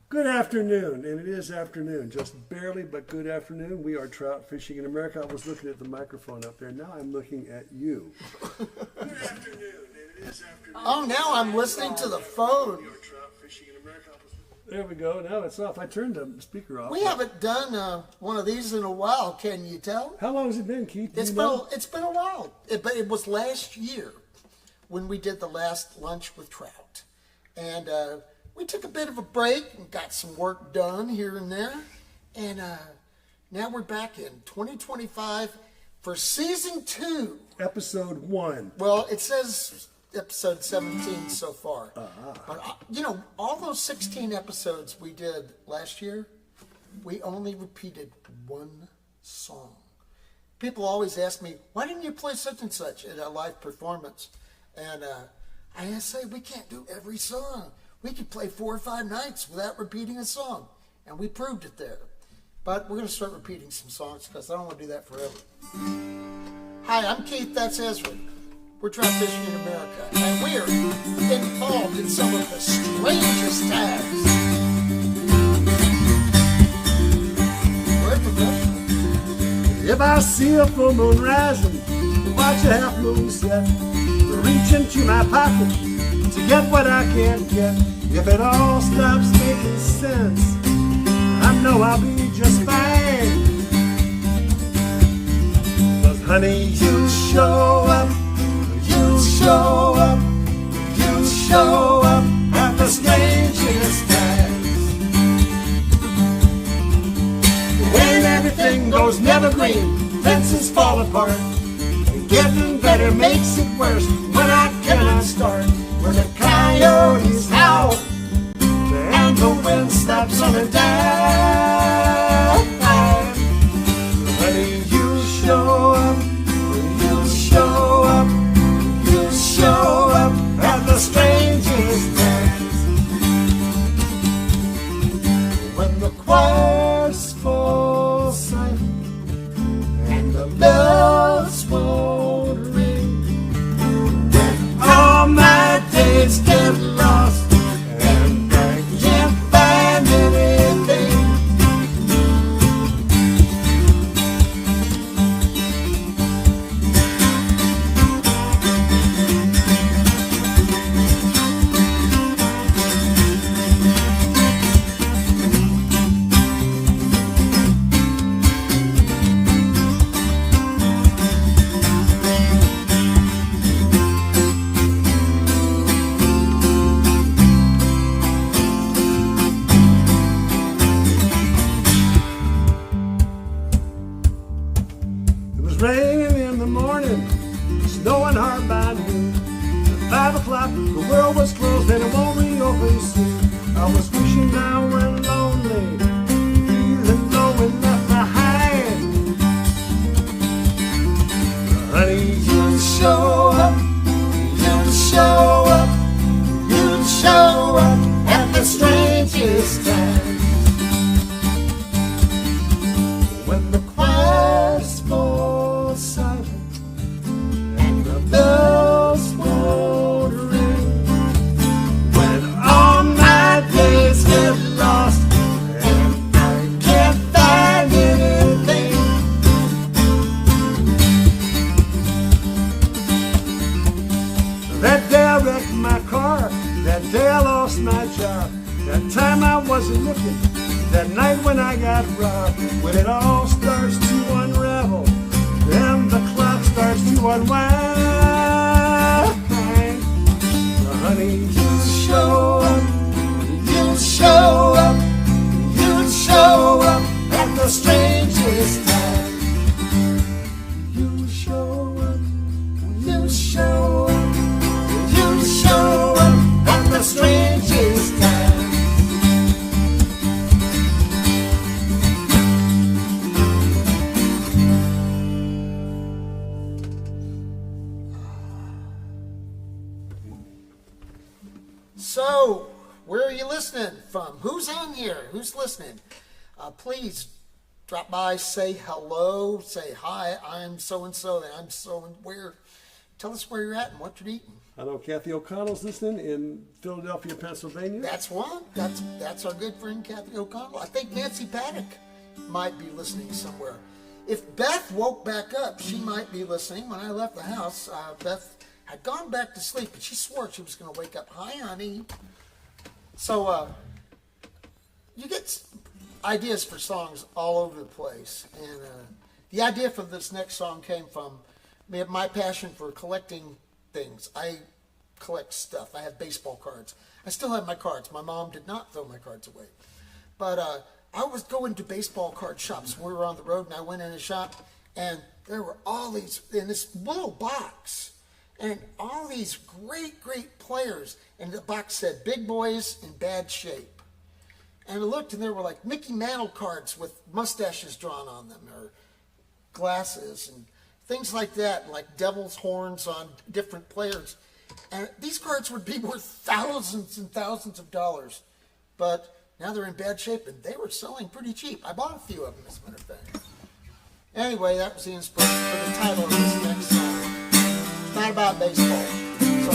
Good afternoon, and it is afternoon, just barely, but good afternoon. We are trout fishing in America. I was looking at the microphone up there. Now I'm looking at you. Good afternoon, and it is afternoon. Oh, now I'm listening to the phone. We are trout fishing in America. There we go. Now it's off. I turned the speaker off. We haven't done one of these in a while. Can you tell? How long has it been, Keith? It's been a while. But it was last year when we did the last lunch with Trout, and we took a bit of a break and got some work done here and there, and now we're back in 2025 for season 2, episode 1. Well, it says episode 17 so far. But, all those 16 episodes we did last year, we only repeated one song. People always ask me, why didn't you play such and such at a live performance? And I say, we can't do every song. We could play 4 or 5 nights without repeating a song. And we proved it there. But we're going to start repeating some songs because I don't want to do that forever. Hi, I'm Keith, that's Ezra. We're trout fishing in America, and we're involved in some of the strangest times. We're professional. If I see a full moon rising, watch a half moon set, reach into my pocket to get what I can't get. If it all stops making sense, I know I'll be just fine. 'Cause honey, you show up. You show up, you show up at the strangest times. When everything goes never green, fences fall apart, and getting better makes it worse when I cannot start. When the coyotes howl, and the wind stops on a dime. Honey, you show up, you show up. Show up at the strangest times. When the choirs fall silent and the bells won't ring, when all my days get lost and I can't find anything. Raining in the morning, snowing hard by noon. At 5 o'clock, the world was closed and it won't reopen soon. I was wishing I were lonely, feeling low and left behind. Honey, you show up, you show up, you show up at the strangest times. When the choirs fall silent and the bells won't ring, when all my days get lost and I can't find anything. That day I wrecked my car, that day I lost my job, that time I wasn't looking, that night when I got robbed. When it all starts to unravel, then the clock starts to unwind. Honey, you show up, you show up, you show up at the strangest time. You show up, you show up, you show up at the strangest time. So, where are you listening from? Who's on here? Who's listening? Please drop by, say hello, say hi, I'm so-and-so, and I'm so-and-where. tell us where you're at and what you're eating. I know Kathy O'Connell's listening in Philadelphia, Pennsylvania. That's one. That's our good friend Kathy O'Connell. I think Nancy Paddock might be listening somewhere. If Beth woke back up, she might be listening. When I left the house, Beth had gone back to sleep, but she swore she was going to wake up. Hi, honey. So you get ideas for songs all over the place. And the idea for this next song came from my passion for collecting things. I collect stuff. I have baseball cards. I still have my cards. My mom did not throw my cards away. But I was going to baseball card shops. We were on the road, and I went in a shop, and there were all these, in this little box, and all these great, great players. And the box said, big boys in bad shape. And I looked, and there were like Mickey Mantle cards with mustaches drawn on them, or glasses, and things like that, like devil's horns on different players. And these cards would be worth thousands and thousands of dollars. But now they're in bad shape, and they were selling pretty cheap. I bought a few of them, as a matter of fact. Anyway, that was the inspiration for the title of this next song. It's not about baseball. So,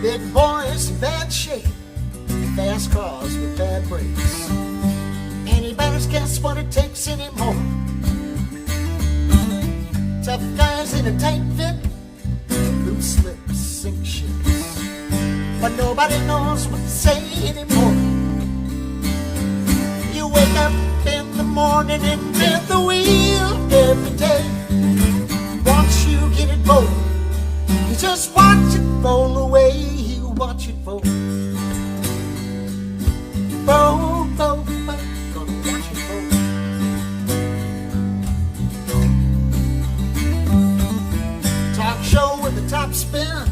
big boys in bad shape, fast cars with bad brakes. Anybody's guess what it takes anymore. Tough guys in a tight fit, loose lips sink ships. But nobody knows what to say anymore. You wake up in the morning and invent the wheel every day. Once you get it rolling, you just watch it roll away. You watch it roll. Roll, roll, roll. Gonna watch it roll. Talk show with the top spin.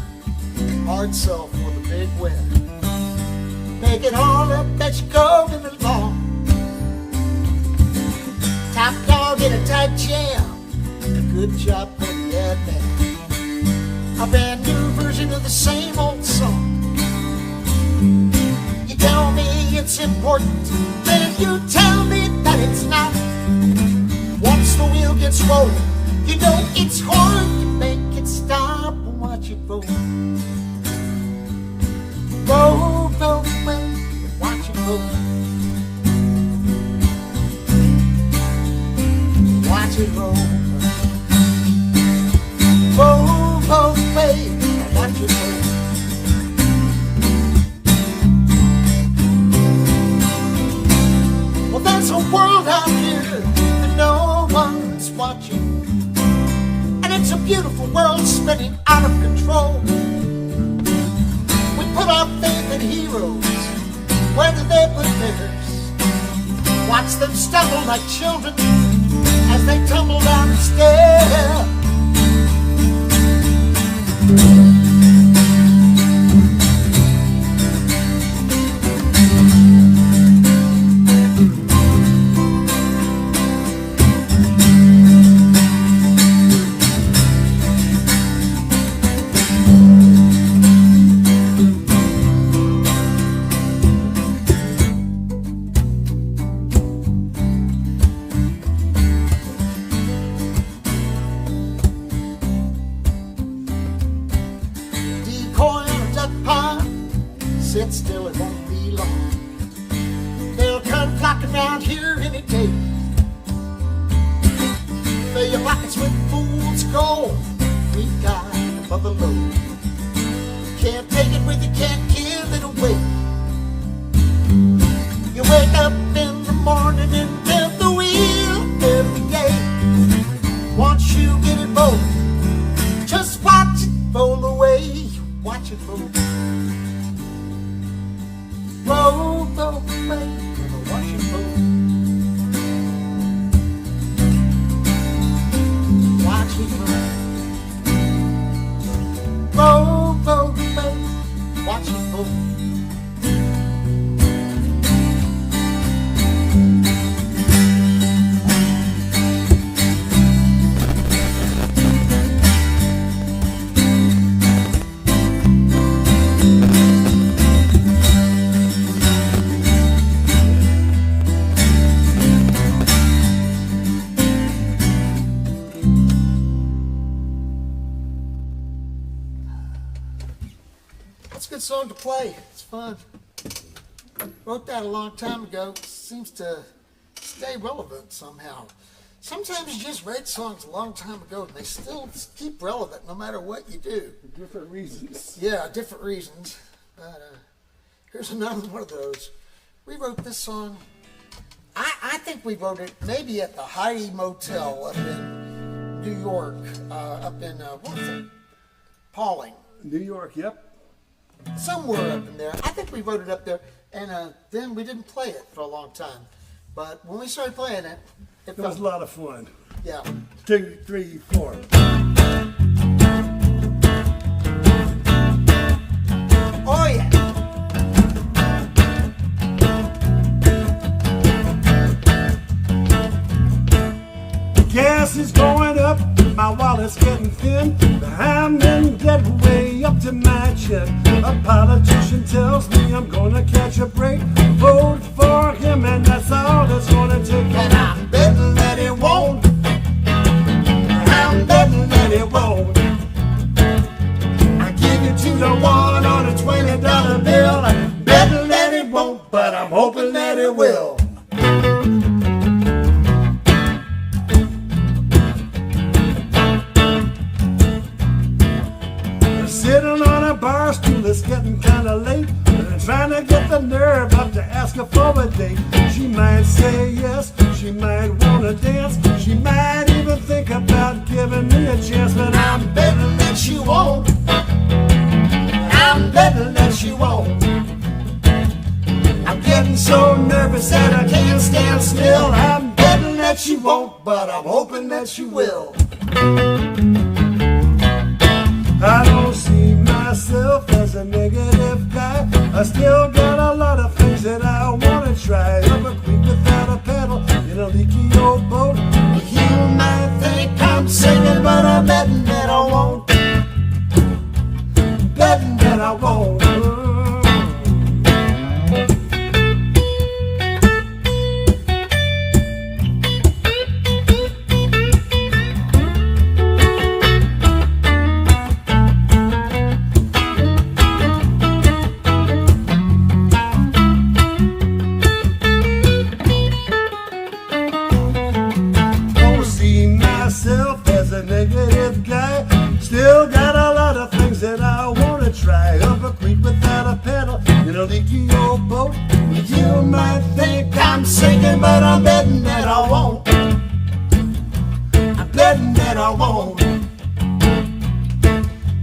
Hard sell for the big win. Make it all up as you go in the long. Top dog in a tight jam. Good job for the ad man. A brand new version of the same old song. You tell me it's important, then you tell me that it's not. Once the wheel gets rolling, you know it's hard to make it stop. Watch it roll. Roll, roll, roll. Watch it roll. Watch it roll. Roll, roll, baby, watch it roll. Well, there's a world out here that no one's watching, and it's a beautiful world spinning out of control. We put our faith in heroes. Where do they put theirs? Watch them stumble like children as they tumble down the stair. Sit still, it won't be long. They'll come flocking round here any day. Fill your pockets with fool's gold. We got above the load. Can't take it with you, can't give it away. You wake up in the morning and bend the wheel every day. Once you get it rolling, just watch it roll away. Watch it roll. Roll, roll, baby, watch it roll. Watch it roll. Roll, roll, baby, watch song to play. It's fun. Wrote that a long time ago. Seems to stay relevant somehow. Sometimes you just write songs a long time ago and they still keep relevant no matter what you do. Different reasons. Yeah, different reasons. But here's another one of those. We wrote this song. I think we wrote it maybe at the Heidi Motel up in New York, up in, what was it? Pauling. New York, yep. Somewhere up in there. I think we wrote it up there, and then we didn't play it for a long time. But when we started playing it, It was a lot of fun. Yeah. 2, 3, 4. Oh, yeah. Gas is going up, my wallet's getting thin. I'm in debt way up to my chin. A politician tells me I'm gonna catch a break. Vote for him and that's all it's gonna take. And I'm betting that it won't. I'm betting that it won't. I give you 2 to 1 on a $20 bill. I'm betting that it won't, but I'm hoping that it will. Sitting on a bar stool, it's getting kinda late. Trying to get the nerve up to ask her for a date. She might say yes, she might wanna dance. She might even think about giving me a chance. But I'm betting that she won't. I'm betting that she won't. I'm getting so nervous that I can't stand still. I'm betting that she won't, but I'm hoping that she will. I don't see myself as a negative guy. I still got a lot of things that I wanna try. I'm a creek without a paddle in a leaky old boat. You might think I'm singing, but I'm betting that I won't. Betting that I won't. As a negative guy, still got a lot of things that I wanna try. Up a creek without a paddle in a leaky old boat. You might think I'm singing, but I'm betting that I won't. I'm betting that I won't.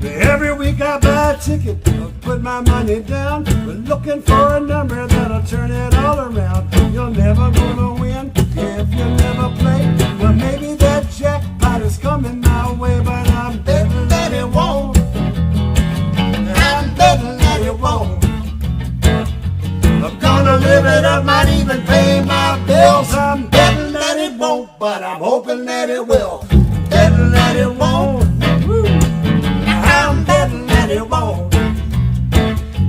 Every week I buy a ticket, put my money down, looking for a number that'll turn it all around. You're never gonna win if you never play. Well, maybe that jackpot is coming my way, but I'm betting that it won't. I'm betting that it won't. I'm gonna live it up, might even pay my bills. I'm betting that it won't, but I'm hoping that it will. Betting that it won't. I'm betting that it won't.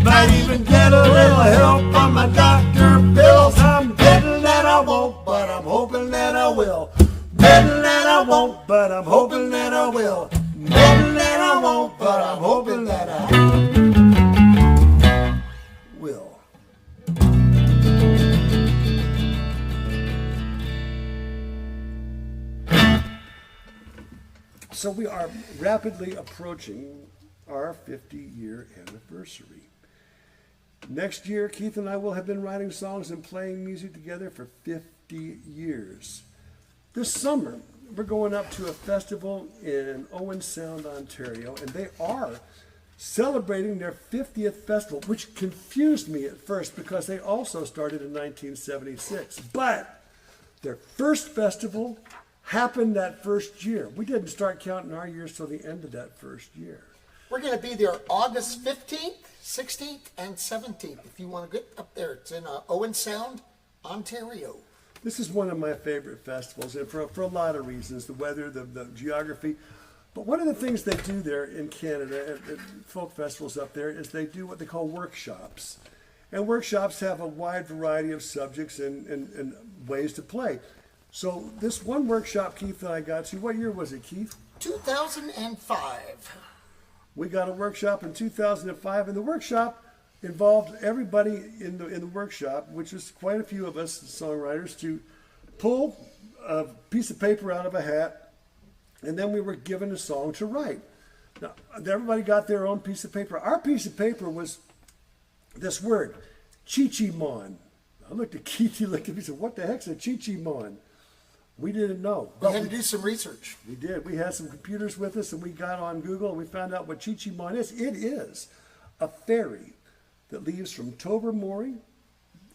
Might even get a little help from my doctor bills. I'm betting that I won't, but I'm hoping that I will. Betting that I won't, but I'm hoping that I will. Betting that I won't, but I'm hoping that I will. So we are rapidly approaching our 50-year anniversary. Next year, Keith and I will have been writing songs and playing music together for 50 years. This summer, we're going up to a festival in Owen Sound, Ontario, and they are celebrating their 50th festival, which confused me at first because they also started in 1976. But their first festival happened that first year. We didn't start counting our years till the end of that first year. We're going to be there August 15th, 16th, and 17th. If you want to get up there, it's in Owen Sound, Ontario. This is one of my favorite festivals, and for a lot of reasons, the weather, the geography. But one of the things they do there in Canada, at folk festivals up there, is they do what they call workshops. And workshops have a wide variety of subjects and ways to play. So this one workshop Keith and I got to, what year was it, Keith? 2005. We got a workshop in 2005, and the workshop involved everybody in the workshop, which was quite a few of us songwriters, to pull a piece of paper out of a hat, and then we were given a song to write. Now, everybody got their own piece of paper. Our piece of paper was this word, Chi-Cheemaun. I looked at Keith, he looked at me and said, what the heck's a Chi-Cheemaun? We didn't know. We had to do some research. We did. We had some computers with us, and we got on Google, and we found out what Chi-Cheemaun is. It is a ferry that leaves from Tobermory,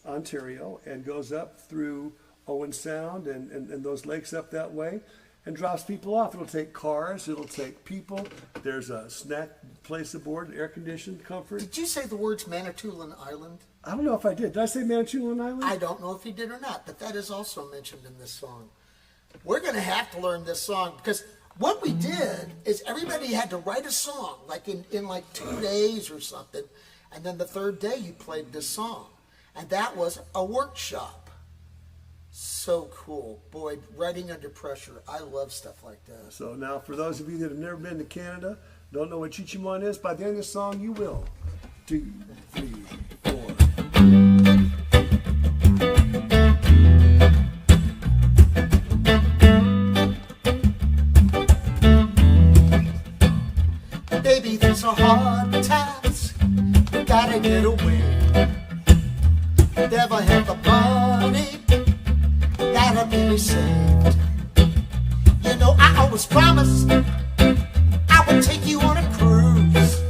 Ontario, and goes up through Owen Sound and those lakes up that way, and drops people off. It'll take cars. It'll take people. There's a snack place aboard, air-conditioned, comfort. Did you say the words Manitoulin Island? I don't know if I did. Did I say Manitoulin Island? I don't know if you did or not, but that is also mentioned in this song. We're going to have to learn this song because what we did is everybody had to write a song like in like 2 days or something, and then the third day you played this song, and that was a workshop. So cool. Boy, writing under pressure. I love stuff like that. So now for those of you that have never been to Canada, don't know what Chi-Cheemaun is, by the end of the song you will. 2, 3, 4. Baby, these are hard times. We gotta get away. Never have the money. Gotta be saved. You know, I always promised I would take you on a cruise.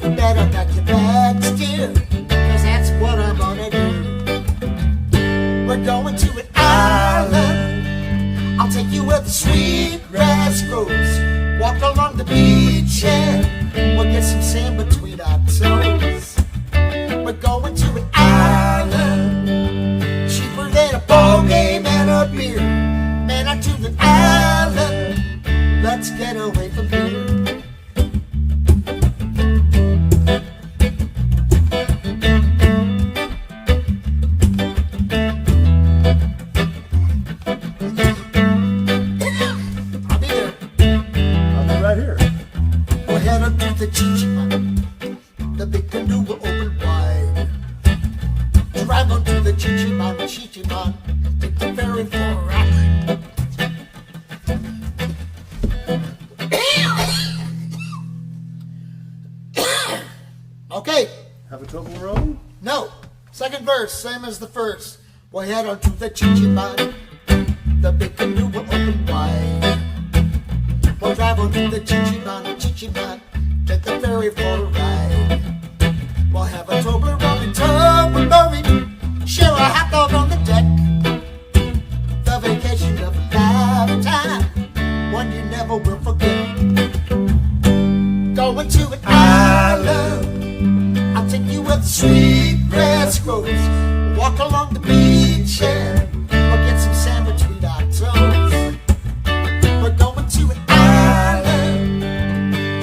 Better pack your bags, dear, 'cause that's what I'm gonna do. We're going to an island. I'll take you where the sweet grass grows. Walk along the beach and we'll get some sand between our toes. We're going to an island, cheaper than a ball game and a beer. Man, I to the island, let's get away from here. The Chi-Cheemaun, the big canoe will open wide. Drive on to the Chi-Cheemaun, Chi-Cheemaun, take the ferry for a ride. Okay. Have a Toblerone? No. Second verse, same as the first. We'll head on to the Chi-Cheemaun, the big canoe will open wide. We'll drive on to the Chi-Cheemaun, Chi-Cheemaun, take the ferry for a ride. We'll have a Toblerone, share a hot dog on the deck. The vacation of a lifetime, one you never will forget. Going to an island, I'll take you where the sweet grass grows. Walk along the beach and we'll get some sand between our toes. We're going to an island,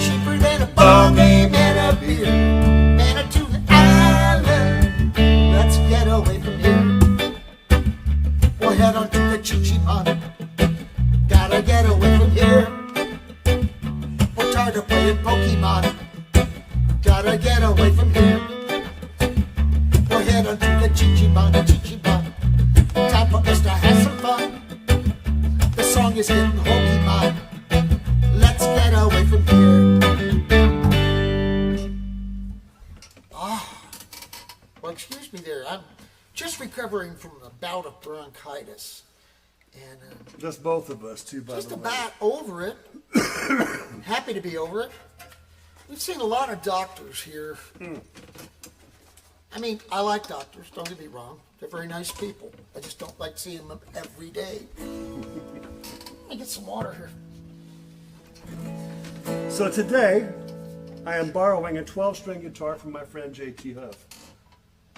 cheaper than a ball game and a beer. Man, to the island, let's get away from here. We'll head on to the Chi-Cheemaun, gotta get away from here. We're tired of playing Pokemon, gotta get away from here. We'll head on to the Chi-Cheemaun, Chi-Cheemaun, time for us to have some fun. The song is getting hokey, man. Let's get away from here. Well, excuse me there. I'm just recovering from a bout of bronchitis. And Just both of us, too, by just the way. about over it. Happy to be over it. We've seen a lot of doctors here. I mean, I like doctors, don't get me wrong. They're very nice people. I just don't like seeing them every day. Let me get some water here. So today, I am borrowing a 12-string guitar from my friend J.T. Huff.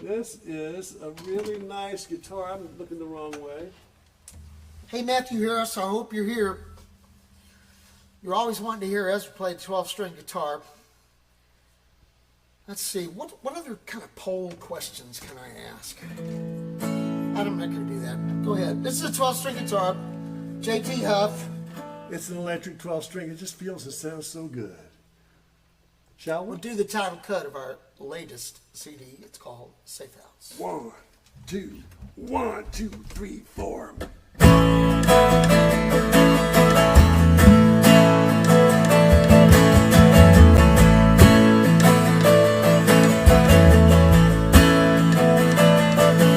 This is a really nice guitar. I'm looking the wrong way. Hey, Matthew Harris, I hope you're here. You're always wanting to hear Ezra play the 12-string guitar. Let's see, what other kind of poll questions can I ask? I'm not going to do that. Go ahead. This is a 12-string guitar. J.T. Huff. It's an electric 12-string. It just feels and sounds so good. Shall We'll we? do the title cut of our latest CD. It's called Safe House. 1, 2, 1, 2, 3, 4.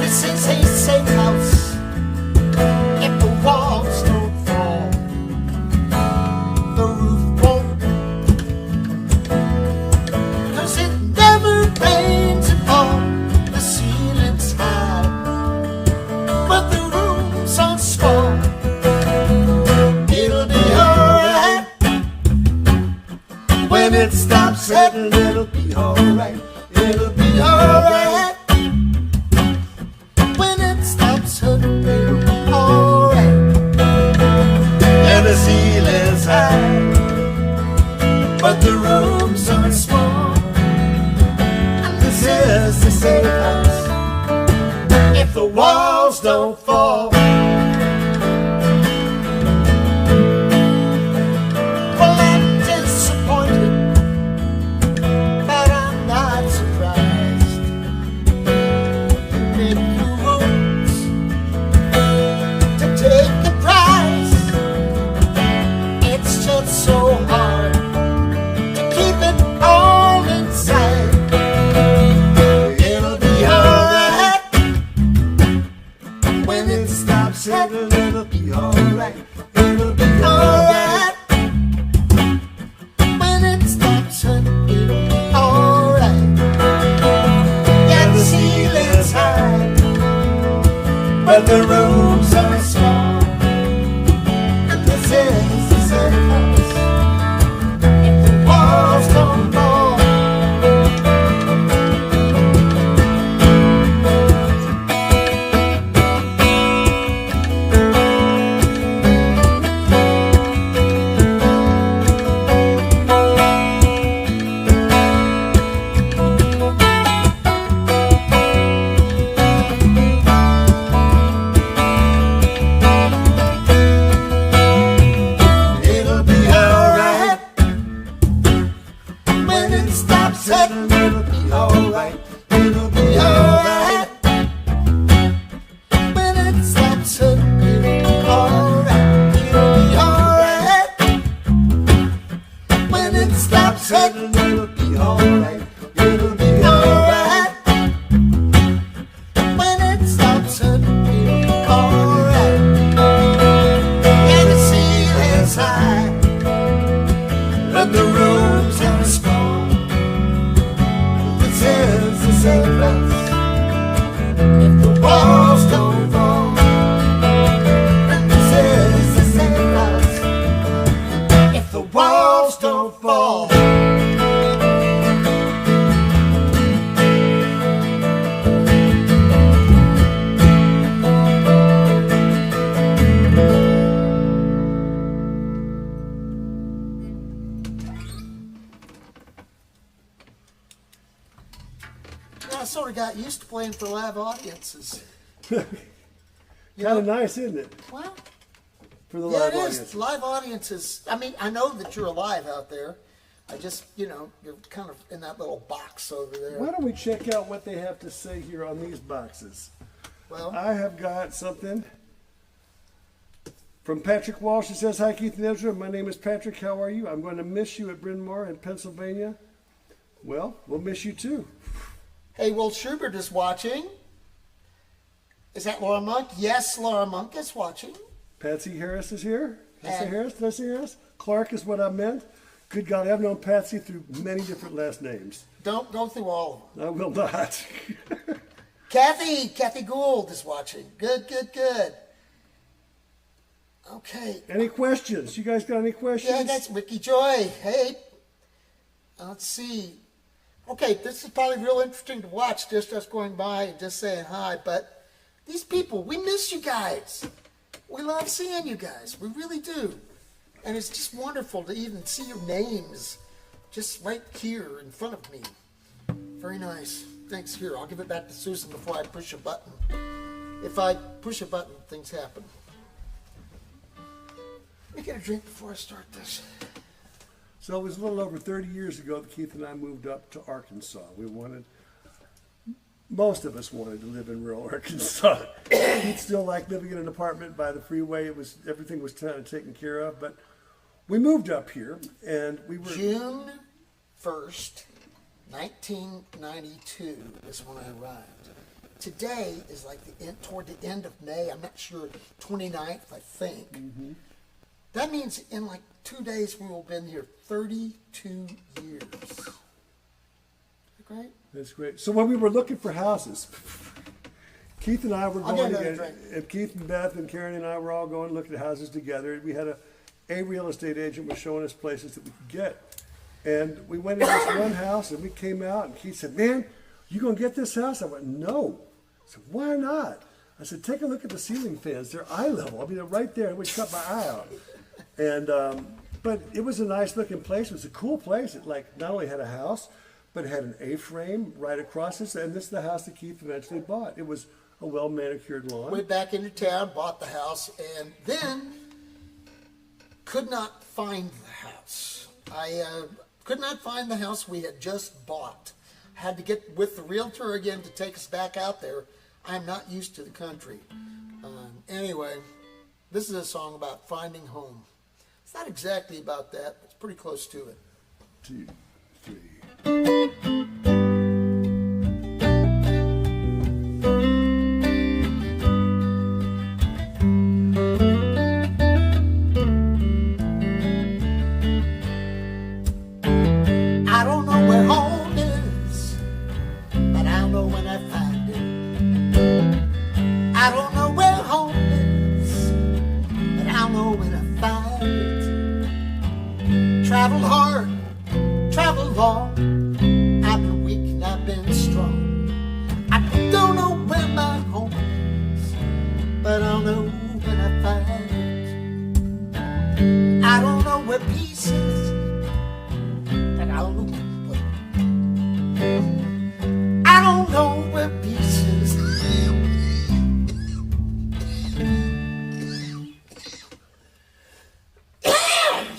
This is a safe house if the walls don't fall, the roof won't, 'cause it never rains at all. The ceiling's high, but the rooms are small. It'll be alright when it stops hurting. It'll be alright. It'll be alright when it stops hurting. It'll be alright. And the ceiling's high, but the rooms are small. And this is the safe house if the walls don't fall. Well, I'm disappointed, but I'm not surprised. Make the rules to take the prize. It's just so hard to keep it all inside. It'll be alright when it stops hurting. It'll be alright. It'll be alright when it stops hurting. It'll be alright. Yeah, the ceiling's high, but the rooms are small. And this is the safe house if the walls don't fall. It'll be alright when it stops hurting. It'll be alright. It'll be alright when it stops hurting. It'll be alright. It'll be alright when it stops hurting. It'll be alright. It'll be alright when it stops hurting. It'll be alright. And the ceiling's high, but the rooms are small. This is the safe house if the walls don't fall. And this is the safe house if the walls don't fall. Yeah, I sort of got used to playing for live audiences. You Kind of know? nice, isn't it? Well, For the yeah, live it is. audience. Live audiences. I mean, I know that you're alive out there. I just, you're kind of in that little box over there. Why don't we check out what they have to say here on these boxes? Well, I have got something from Patrick Walsh. It says, "Hi, Keith and Ezra. My name is Patrick. How are you? I'm going to miss you at Bryn Mawr in Pennsylvania." Well, we'll miss you too. hey, Will Schubert is watching. Is that Laura Monk? Yes, Laura Monk is watching. Patsy Harris is here. Did I say And- Harris? Did I say Harris? Clark is what I meant. Good God, I've known Patsy through many different last names. Don't go through all of them. I will not. Kathy Gould is watching. Good. Okay. Any questions? You guys got any questions? Yeah, that's Ricky Joy. Hey, let's see. Okay, this is probably real interesting to watch, just us going by and just saying hi. But these people, we miss you guys. We love seeing you guys. We really do. And it's just wonderful to even see your names just right here in front of me. Very nice. Thanks. Here, I'll give it back to Susan before I push a button. If I push a button, things happen. Let me get a drink before I start this. So it was a little over 30 years ago that Keith and I moved up to Arkansas. Most of us wanted to live in rural Arkansas. Keith still liked living in an apartment by the freeway. Everything was kind of taken care of, but we moved up here, and we were June 1st, 1992 is when I arrived. Today is like toward the end of May. I'm not sure, 29th, I think. Mm-hmm. That means in like 2 days we will have been here 32 years. Great. That's great. So when we were looking for houses, Keith and I were I'll going, get another drink. and Keith and Beth and Karen and I were all going looking at houses together. We had a real estate agent was showing us places that we could get. And we went in this one house and we came out and Keith said, "Man, you gonna get this house?" I went, "No." I said, "Why not?" I said, "Take a look at the ceiling fans. They're eye level. I mean, they're right there. It would cut my eye out." And but it was a nice looking place. It was a cool place. It like not only had a house, but it had an A-frame right across it. And this is the house that Keith eventually bought. It was a well-manicured lawn. Went back into town, bought the house, and then could not find the house. I could not find the house we had just bought. Had to get with the realtor again to take us back out there. I'm not used to the country. Anyway, this is a song about finding home. It's not exactly about that, but it's pretty close to it. 2, 3. I don't know where home is, but I'll know when I find it. I don't know where home is, but I'll know when I find it. Travel hard, travel long, I've been weak and I've been strong. I don't know where my home is, but I'll know when I find it. I don't know where peace is, but I'll know where. I don't know where peace is.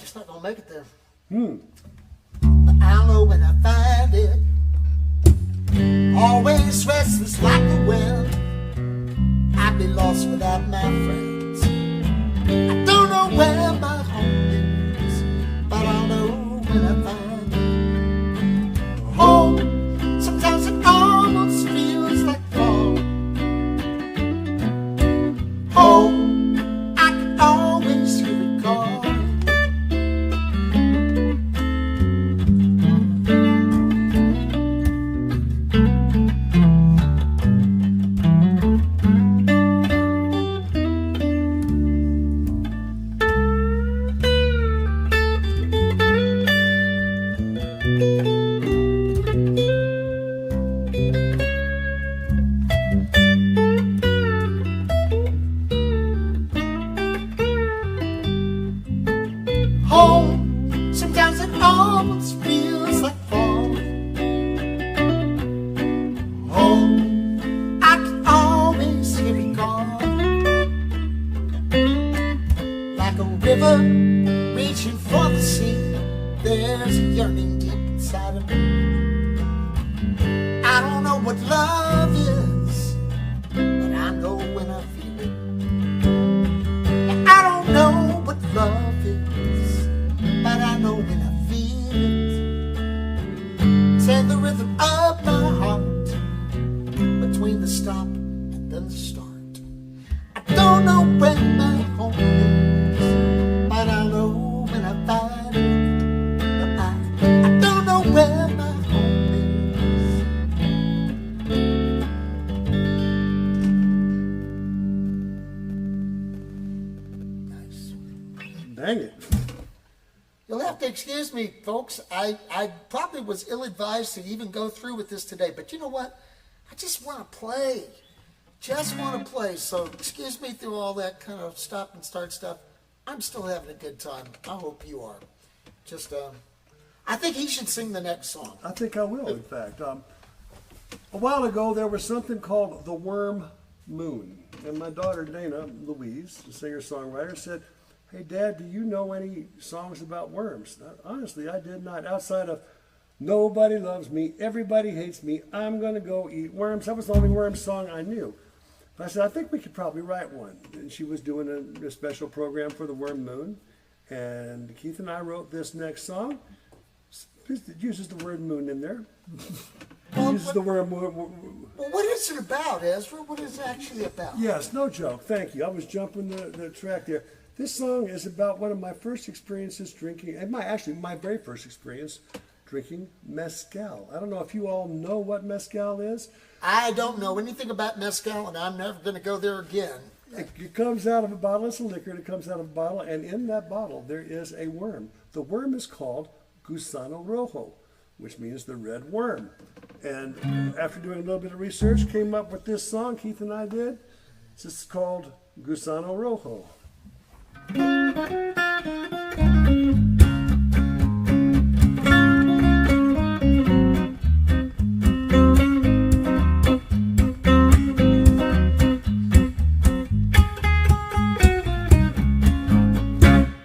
Just not gonna make it there. But I'll know when I find it. Always restless like the wind. I'd be lost without my friends. I don't know where my home is, but I'll know when I find it. Home, sometimes it almost feels like home. Home, I can always hear it calling. Home, sometimes it almost feels like falling. Home, I can always hear it calling. Like a river reaching for the sea, there's a yearning deep inside of me. I don't know what love is, but I know when I feel it. I don't know what love is, but I know when I feel it. Say the rhythm of my heart between the stop and then the start. I don't know when my home is, but I know when I find it. But I don't know where my home is. Nice. Dang it. You'll have to excuse me, folks. I probably was ill-advised to even go through with this today. But you know what? I just want to play. Just want to play. So excuse me through all that kind of stop and start stuff. I'm still having a good time. I hope you are. Just, I think he should sing the next song. I think I will, in fact. A while ago, there was something called The Worm Moon. And my daughter, Dana Louise, the singer-songwriter, said, "Hey, Dad, do you know any songs about worms?" Honestly, I did not. Outside of "Nobody Loves Me, Everybody Hates Me, I'm Gonna Go Eat Worms." That was the only worm song I knew. But I said, I think we could probably write one. And she was doing a special program for the Worm Moon. And Keith and I wrote this next song. It uses the word moon in there. It uses the word moon. Well, what is it about, Ezra? What is it actually about? Yes, no joke. Thank you. I was jumping the track there. This song is about one of my first experiences drinking, and my very first experience drinking mezcal. I don't know if you all know what mezcal is. I don't know anything about mezcal, and I'm never going to go there again. It comes out of a bottle. It's a liquor. It comes out of a bottle, and in that bottle there is a worm. The worm is called Gusano Rojo, which means the red worm. And after doing a little bit of research, came up with this song Keith and I did. It's called Gusano Rojo.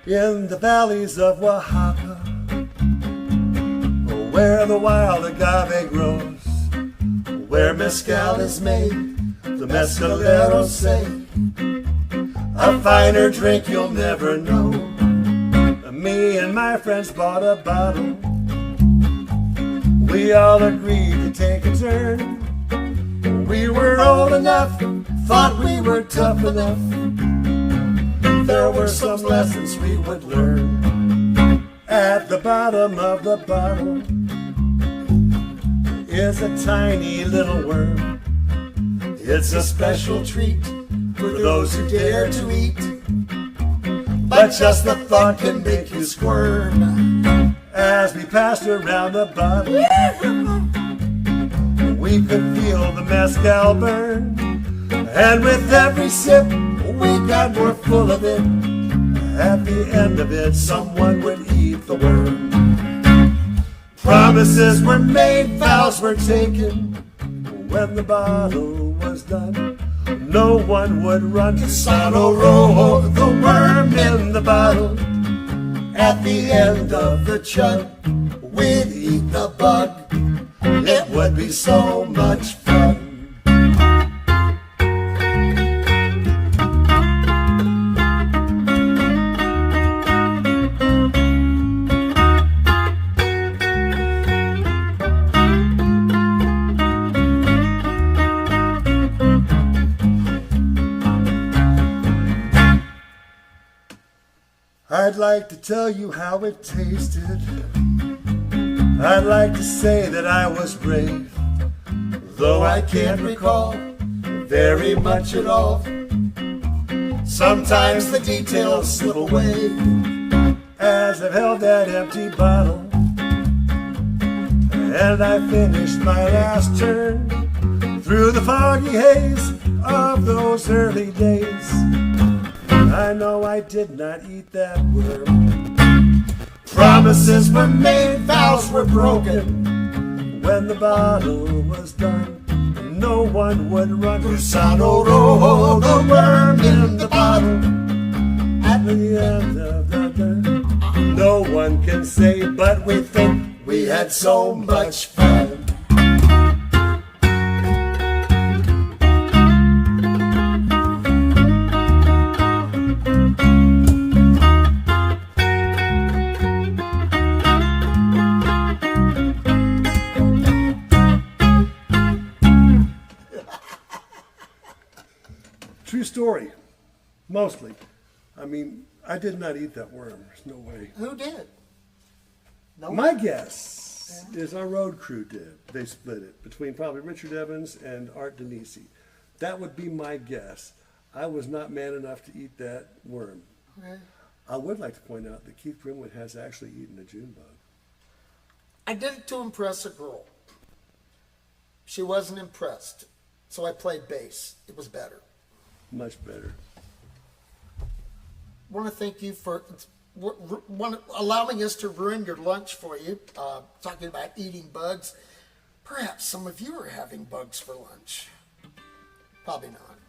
In the valleys of Oaxaca, where the wild agave grows, where mezcal is made, the mezcaleros say, a finer drink you'll never know. Me and my friends bought a bottle. We all agreed to take a turn. We were old enough, thought we were tough enough. There were some lessons we would learn. At the bottom of the bottle is a tiny little worm. It's a special treat for those who dare to eat, but just the thought can make you squirm. As we passed around the bottle, we could feel the mezcal burn, and with every sip we got more full of it. At the end of it, someone would eat the worm. Promises were made, vows were taken. When the bottle was done, no one would run. Gusano Rojo, the worm in the bottle. At the end of the chug, we'd eat the bug. It would be so much fun. I'd like to tell you how it tasted. I'd like to say that I was brave, though I can't recall very much at all. Sometimes the details slip away as I've held that empty bottle, and I finished my last turn through the foggy haze of those early days. I know I did not eat that worm. Promises were made, vows were broken. When the bottle was done, no one would run. Gusano Rojo, the worm in the bottle. At the end of the day, no one can say, but we think we had so much fun. True story, mostly. I mean, I did not eat that worm. There's no way. Who did? No one? My guess is our road crew did. They split it between probably Richard Evans and Art Denisi. That would be my guess. I was not man enough to eat that worm. Okay. I would like to point out that Keith Grimwood has actually eaten a June bug. I did it to impress a girl. She wasn't impressed, so I played bass. It was better. Much better. I want to thank you for allowing us to ruin your lunch for you, talking about eating bugs. Perhaps some of you are having bugs for lunch. Probably not.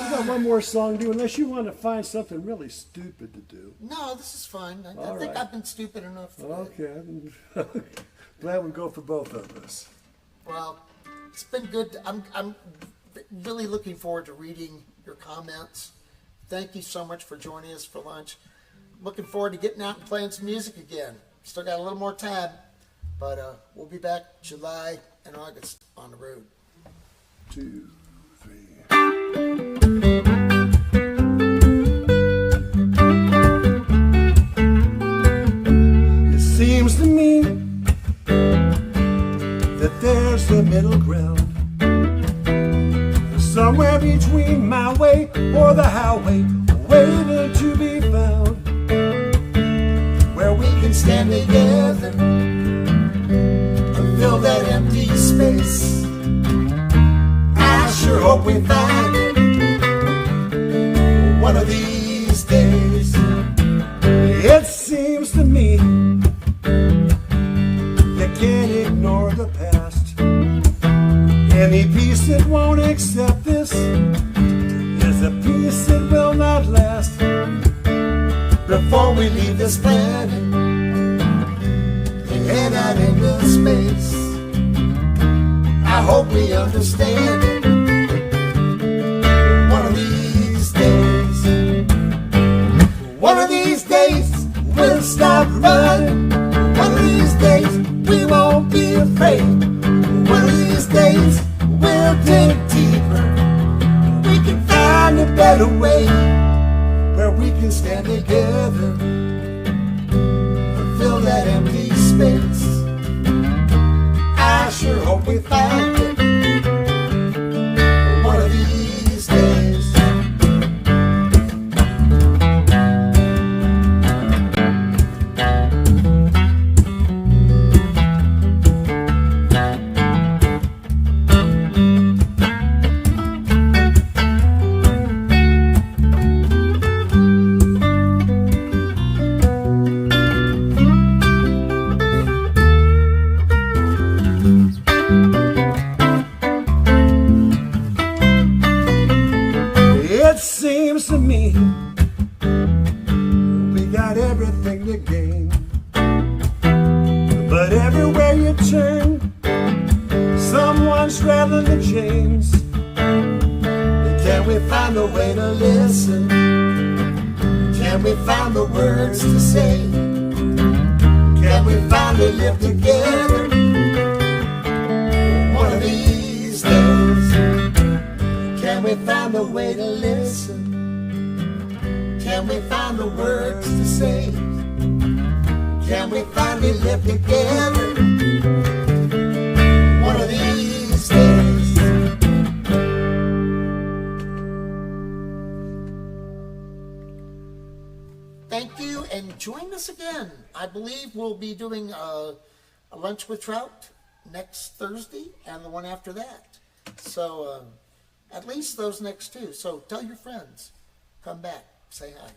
We got one more song to do, unless you want to find something really stupid to do. No, this is fine. I All think right. I've been stupid enough today. Okay. Glad we go for both of us. Well, it's been good. I'm really looking forward to reading your comments. Thank you so much for joining us for lunch. Looking forward to getting out and playing some music again. Still got a little more time, but we'll be back July and August on the road. 2, 3. It seems to me that there's a middle ground, somewhere between my way or the highway, waiting to be found, where we can stand together and fill that empty space. I sure hope we find it one of these days. It seems to me you can't ignore the past. Any peace that won't accept this is a peace that will not last. Before we leave this planet and head out into space, I hope we understand it one of these days. One of these days we'll stop running. One of these days we won't be afraid. One of these days we'll dig deeper. We can find a better way, where we can stand together and fill that empty space. I sure hope we find it one of these days. It seems to me we got everything to gain, but everywhere you turn, someone's straddling the chains. Can we find a way to listen? Can we find the words to say? Can we finally live together one of these days? Can we find a way to listen? Can we find the words to say? Can we finally live together one of these days? Thank you, and join us again. I believe we'll be doing a lunch with Trout next Thursday and the one after that. So at least those next two. So tell your friends. Come back. Say hi.